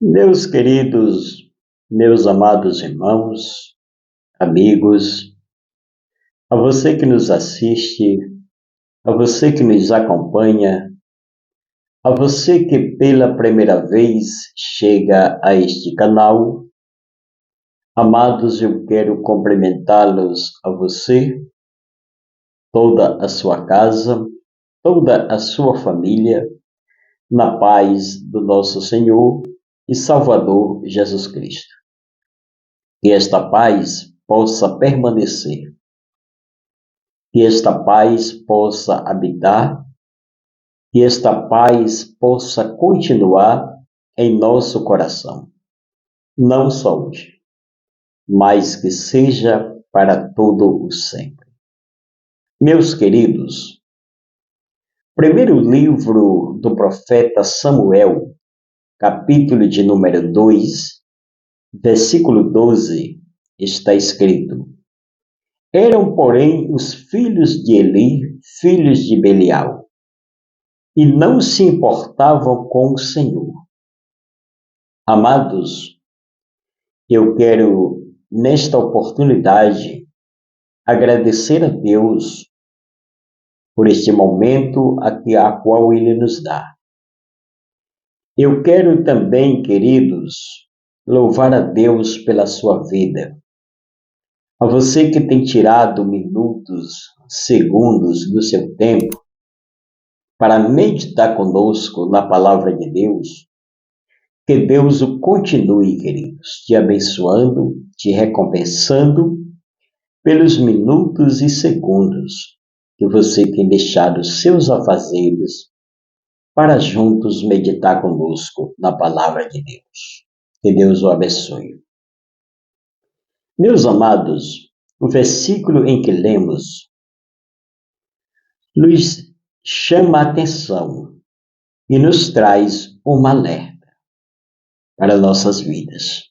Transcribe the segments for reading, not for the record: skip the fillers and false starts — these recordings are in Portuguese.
Meus queridos, meus amados irmãos, amigos, a você que nos assiste, a você que nos acompanha, a você que pela primeira vez chega a este canal, amados, eu quero cumprimentá-los a você, toda a sua casa, toda a sua família, na paz do nosso Senhor e Salvador Jesus Cristo. Que esta paz possa permanecer, que esta paz possa habitar, que esta paz possa continuar em nosso coração, não só hoje, mas que seja para todo o sempre. Meus queridos, primeiro livro do profeta Samuel, capítulo de número 2, versículo 12, está escrito: Eram, porém, os filhos de Eli, filhos de Belial, e não se importavam com o Senhor. Amados, eu quero, nesta oportunidade, agradecer a Deus por este momento a qual Ele nos dá. Eu quero também, queridos, louvar a Deus pela sua vida. A você que tem tirado minutos, segundos do seu tempo para meditar conosco na palavra de Deus, que Deus o continue, queridos, te abençoando, te recompensando pelos minutos e segundos que você tem deixado seus afazeres para juntos meditar conosco na palavra de Deus. Que Deus o abençoe. Meus amados, o versículo em que lemos nos chama a atenção e nos traz uma alerta para nossas vidas.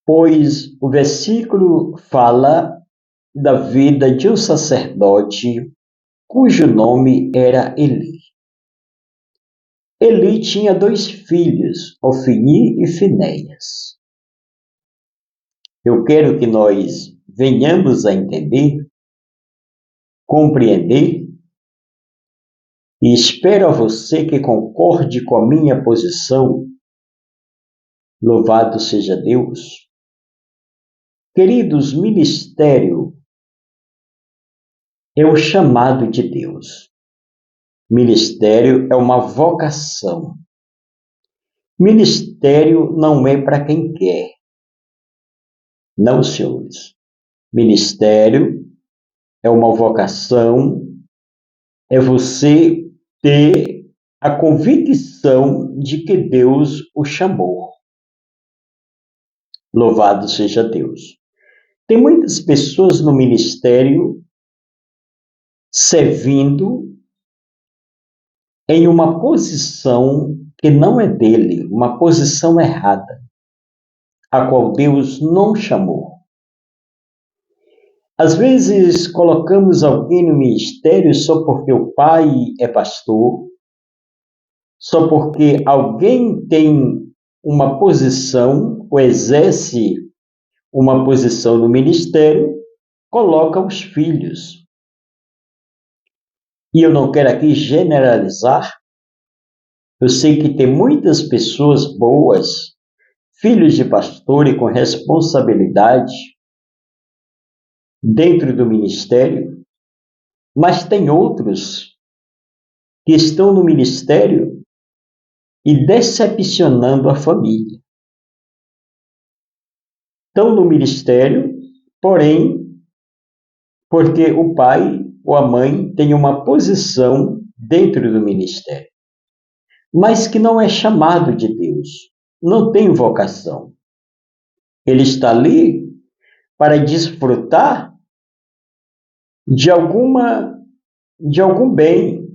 Pois o versículo fala da vida de um sacerdote cujo nome era Eli. Eli tinha 2 filhos, Ofni e Finéias. Eu quero que nós venhamos a entender, compreender, e espero a você que concorde com a minha posição. Louvado seja Deus. Queridos, ministério é o chamado de Deus. Ministério é uma vocação. Ministério não é para quem quer. Não, senhores. Ministério é uma vocação, é você ter a convicção de que Deus o chamou. Louvado seja Deus. Tem muitas pessoas no ministério servindo em uma posição que não é dele, uma posição errada, a qual Deus não chamou. Às vezes colocamos alguém no ministério só porque o pai é pastor, só porque alguém tem uma posição ou exerce uma posição no ministério, coloca os filhos. E eu não quero aqui generalizar. Eu sei que tem muitas pessoas boas, filhos de pastor e com responsabilidade dentro do ministério, mas tem outros que estão no ministério e decepcionando a família. Estão no ministério, porém, porque o pai ou a mãe tem uma posição dentro do ministério, mas que não é chamado de Deus, não tem vocação. Ele está ali para desfrutar de algum bem,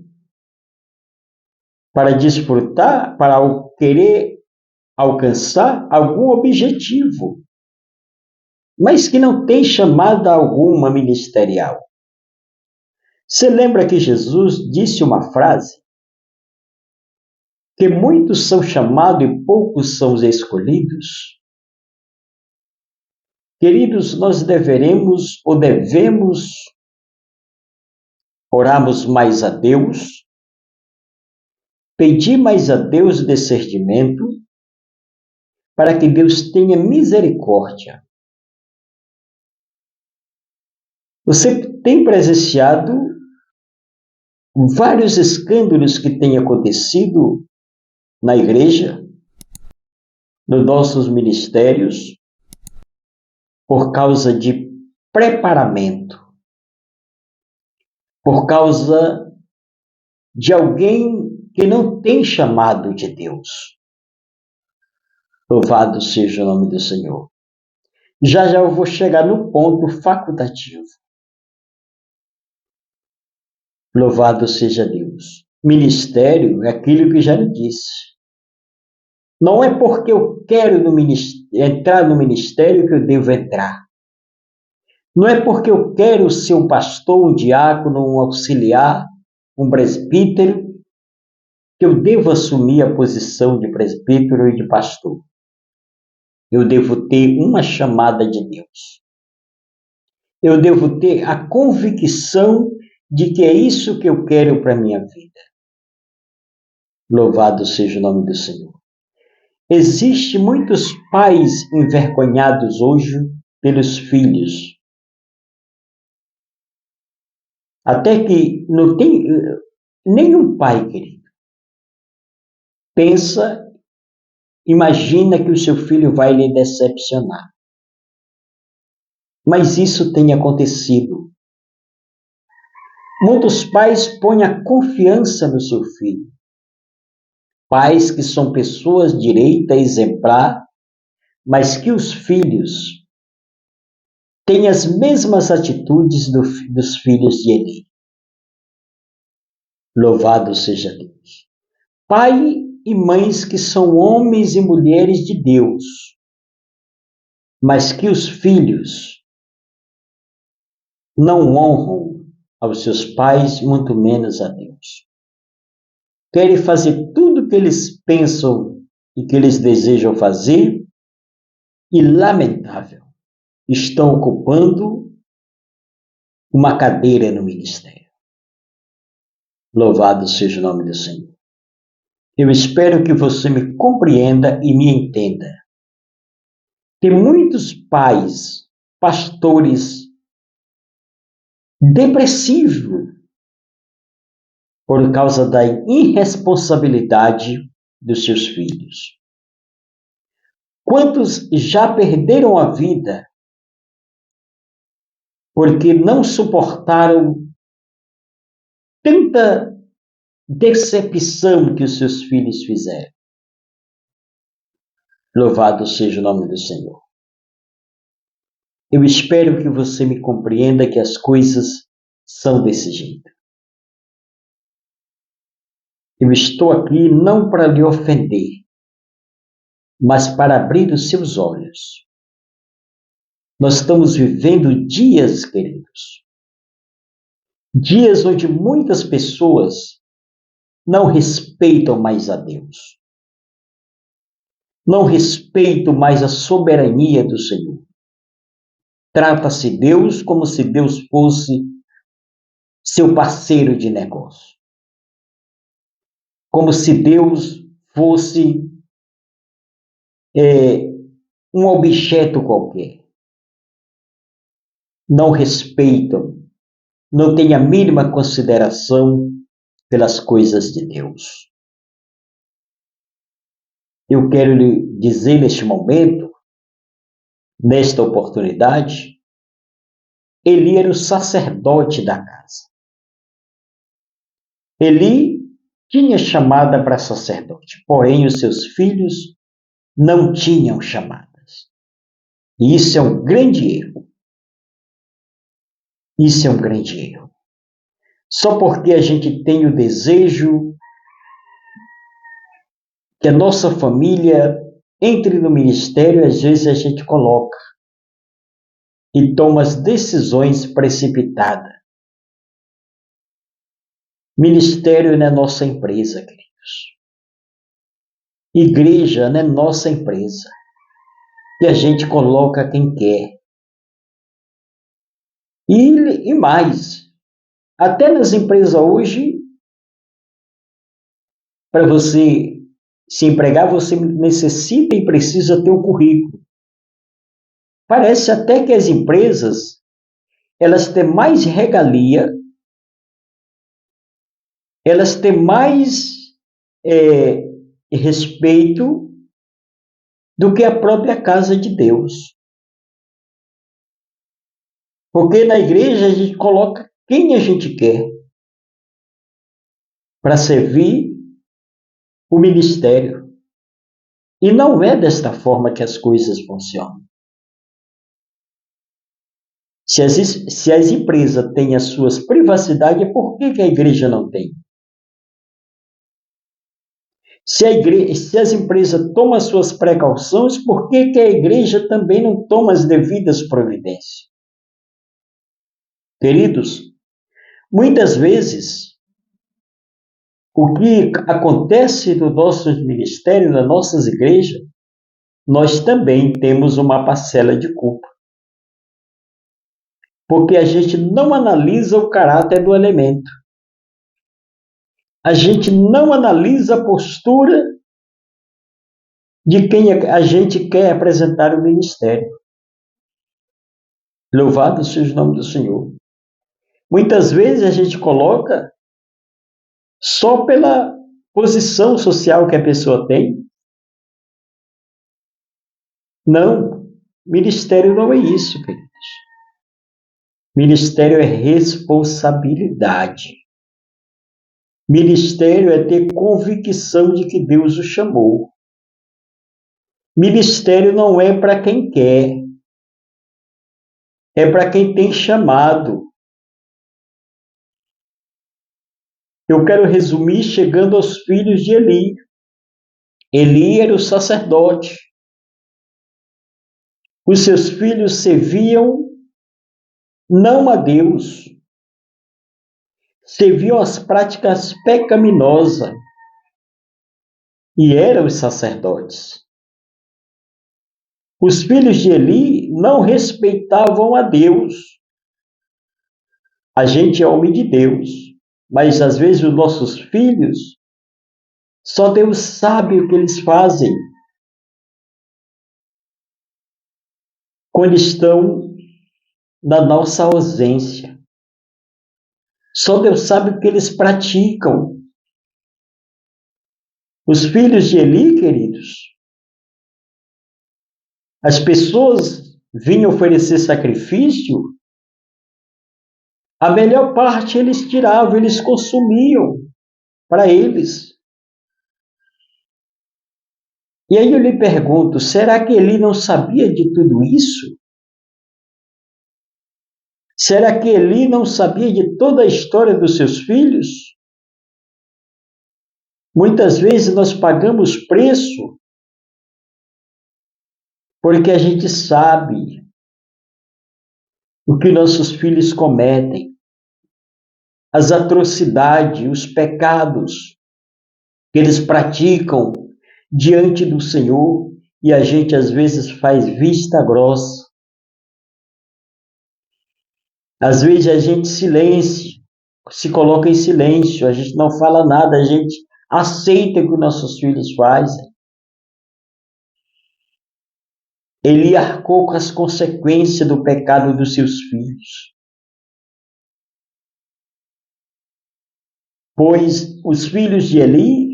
para desfrutar, para querer alcançar algum objetivo, mas que não tem chamada alguma ministerial. Você lembra que Jesus disse uma frase que muitos são chamados e poucos são os escolhidos? Queridos, nós devemos orarmos mais a Deus, pedir mais a Deus discernimento, para que Deus tenha misericórdia. Você tem presenciado vários escândalos que têm acontecido na igreja, nos nossos ministérios, por causa de preparamento, por causa de alguém que não tem chamado de Deus. Louvado seja o nome do Senhor. Já eu vou chegar no ponto facultativo. Louvado seja Deus. Ministério é aquilo que já lhe disse. Não é porque eu quero entrar no ministério que eu devo entrar. Não é porque eu quero ser um pastor, um diácono, um auxiliar, um presbítero, que eu devo assumir a posição de presbítero e de pastor. Eu devo ter uma chamada de Deus. Eu devo ter a convicção de que é isso que eu quero para a minha vida. Louvado seja o nome do Senhor. Existem muitos pais envergonhados hoje pelos filhos. Até que não tem nenhum pai, querido, imagina que o seu filho vai lhe decepcionar. Mas isso tem acontecido. Muitos pais põem a confiança no seu filho. Pais que são pessoas direita, exemplar, mas que os filhos têm as mesmas atitudes dos filhos de Eli. Louvado seja Deus. Pai e mães que são homens e mulheres de Deus, mas que os filhos não honram aos seus pais, muito menos a Deus. Querem fazer tudo o que eles pensam e que eles desejam fazer e, lamentável, estão ocupando uma cadeira no ministério. Louvado seja o nome do Senhor. Eu espero que você me compreenda e me entenda. Tem muitos pais, pastores, depressivos por causa da irresponsabilidade dos seus filhos. Quantos já perderam a vida porque não suportaram tanta decepção que os seus filhos fizeram? Louvado seja o nome do Senhor. Eu espero que você me compreenda que as coisas são desse jeito. Eu estou aqui não para lhe ofender, mas para abrir os seus olhos. Nós estamos vivendo dias, queridos, dias onde muitas pessoas não respeitam mais a Deus, não respeitam mais a soberania do Senhor. Trata-se Deus como se Deus fosse seu parceiro de negócio, como se Deus fosse um objeto qualquer. Não respeitam, não têm a mínima consideração pelas coisas de Deus. Eu quero lhe dizer neste momento, nesta oportunidade, Eli era o sacerdote da casa. Eli tinha chamada para sacerdote, porém os seus filhos não tinham chamadas. E isso é um grande erro. Isso é um grande erro. Só porque a gente tem o desejo que a nossa família entre no ministério, às vezes a gente coloca e toma as decisões precipitadas. Ministério não é nossa empresa, queridos. Igreja não é nossa empresa. E a gente coloca quem quer. E mais, até nas empresas hoje, para você se empregar, você necessita e precisa ter um currículo. Parece até que as empresas, elas têm mais regalia, elas têm mais respeito do que a própria casa de Deus. Porque na igreja a gente coloca quem a gente quer para servir o ministério. E não é desta forma que as coisas funcionam. Se as empresas têm as suas privacidades, por que a igreja não tem? Se as empresas tomam as suas precauções, por que a igreja também não toma as devidas providências? Queridos, muitas vezes, o que acontece no nosso ministério, nas nossas igrejas, nós também temos uma parcela de culpa. Porque a gente não analisa o caráter do elemento. A gente não analisa a postura de quem a gente quer apresentar o ministério. Louvado seja o nome do Senhor. Muitas vezes a gente coloca só pela posição social que a pessoa tem. Não, ministério não é isso, queridos. Ministério é responsabilidade. Ministério é ter convicção de que Deus o chamou. Ministério não é para quem quer, é para quem tem chamado. Eu quero resumir chegando aos filhos de Eli. Eli era o sacerdote. Os seus filhos serviam não a Deus, serviam as práticas pecaminosas e eram os sacerdotes. Os filhos de Eli não respeitavam a Deus. A gente é homem de Deus, mas às vezes os nossos filhos, só Deus sabe o que eles fazem quando estão na nossa ausência. Só Deus sabe o que eles praticam. Os filhos de Eli, queridos, as pessoas vinham oferecer sacrifício, a melhor parte eles tiravam, eles consumiam para eles. E aí eu lhe pergunto, será que Eli não sabia de tudo isso? Será que Eli não sabia de toda a história dos seus filhos? Muitas vezes nós pagamos preço porque a gente sabe o que nossos filhos cometem, as atrocidades, os pecados que eles praticam diante do Senhor, e a gente às vezes faz vista grossa. Às vezes a gente se coloca em silêncio, a gente não fala nada, a gente aceita o que nossos filhos fazem. Ele arcou com as consequências do pecado dos seus filhos. Pois os filhos de Eli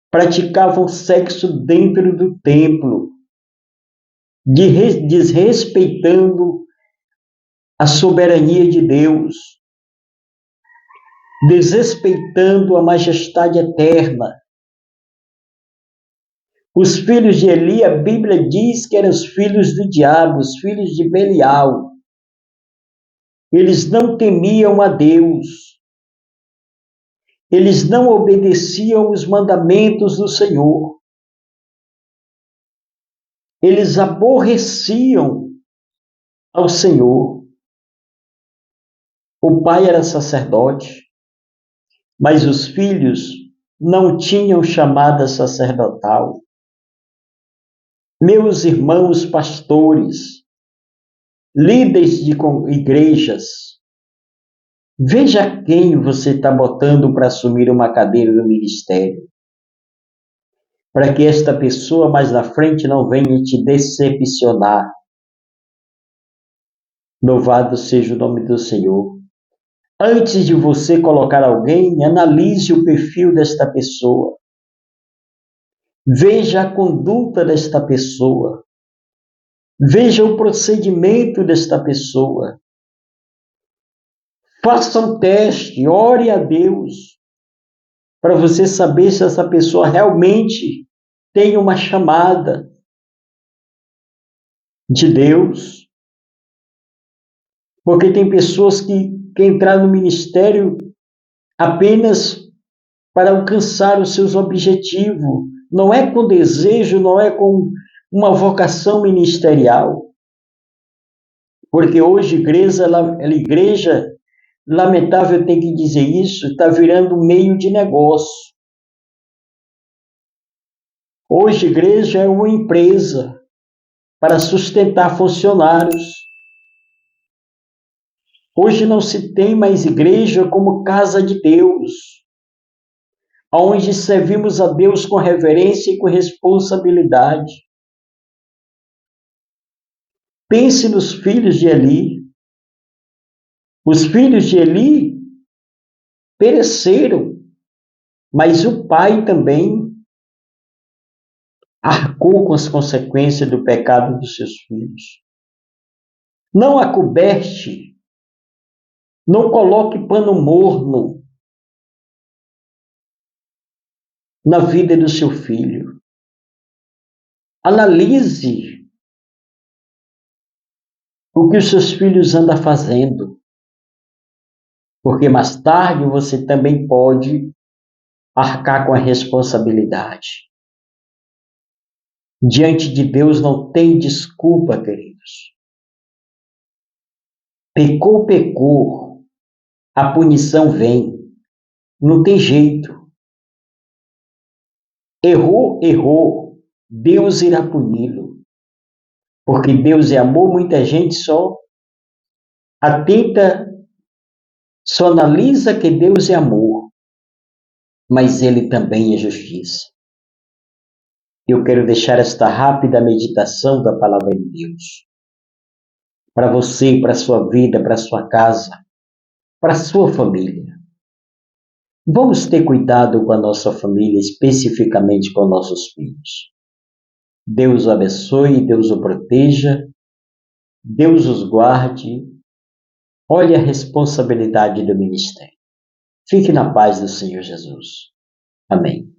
praticavam sexo dentro do templo, desrespeitando a soberania de Deus, desrespeitando a majestade eterna. Os filhos de Eli, a Bíblia diz que eram os filhos do diabo, os filhos de Belial. Eles não temiam a Deus. Eles não obedeciam os mandamentos do Senhor. Eles aborreciam ao Senhor. O pai era sacerdote, mas os filhos não tinham chamada sacerdotal. Meus irmãos pastores, líderes de igrejas, veja quem você está botando para assumir uma cadeira do ministério, para que esta pessoa mais na frente não venha te decepcionar. Louvado seja o nome do Senhor. Antes de você colocar alguém, analise o perfil desta pessoa. Veja a conduta desta pessoa. Veja o procedimento desta pessoa. Faça um teste, ore a Deus, para você saber se essa pessoa realmente tem uma chamada de Deus. Porque tem pessoas que entraram no ministério apenas para alcançar os seus objetivos. Não é com desejo, não é com uma vocação ministerial. Porque hoje a igreja, lamentável ter que dizer isso, está virando um meio de negócio. Hoje a igreja é uma empresa para sustentar funcionários. Hoje não se tem mais igreja como casa de Deus, onde servimos a Deus com reverência e com responsabilidade. Pense nos filhos de Eli. Os filhos de Eli pereceram, mas o pai também arcou com as consequências do pecado dos seus filhos. Não acoberte, não coloque pano morno na vida do seu filho. Analise o que os seus filhos andam fazendo, porque mais tarde você também pode arcar com a responsabilidade. Diante de Deus não tem desculpa, queridos. Pecou, pecou, a punição vem, não tem jeito. Errou, errou, Deus irá puni-lo. Porque Deus é amor, muita gente só analisa que Deus é amor, mas Ele também é justiça. Eu quero deixar esta rápida meditação da palavra de Deus para você, para a sua vida, para a sua casa, para a sua família. Vamos ter cuidado com a nossa família, especificamente com nossos filhos. Deus o abençoe, Deus o proteja, Deus os guarde. Olhe a responsabilidade do ministério. Fique na paz do Senhor Jesus. Amém.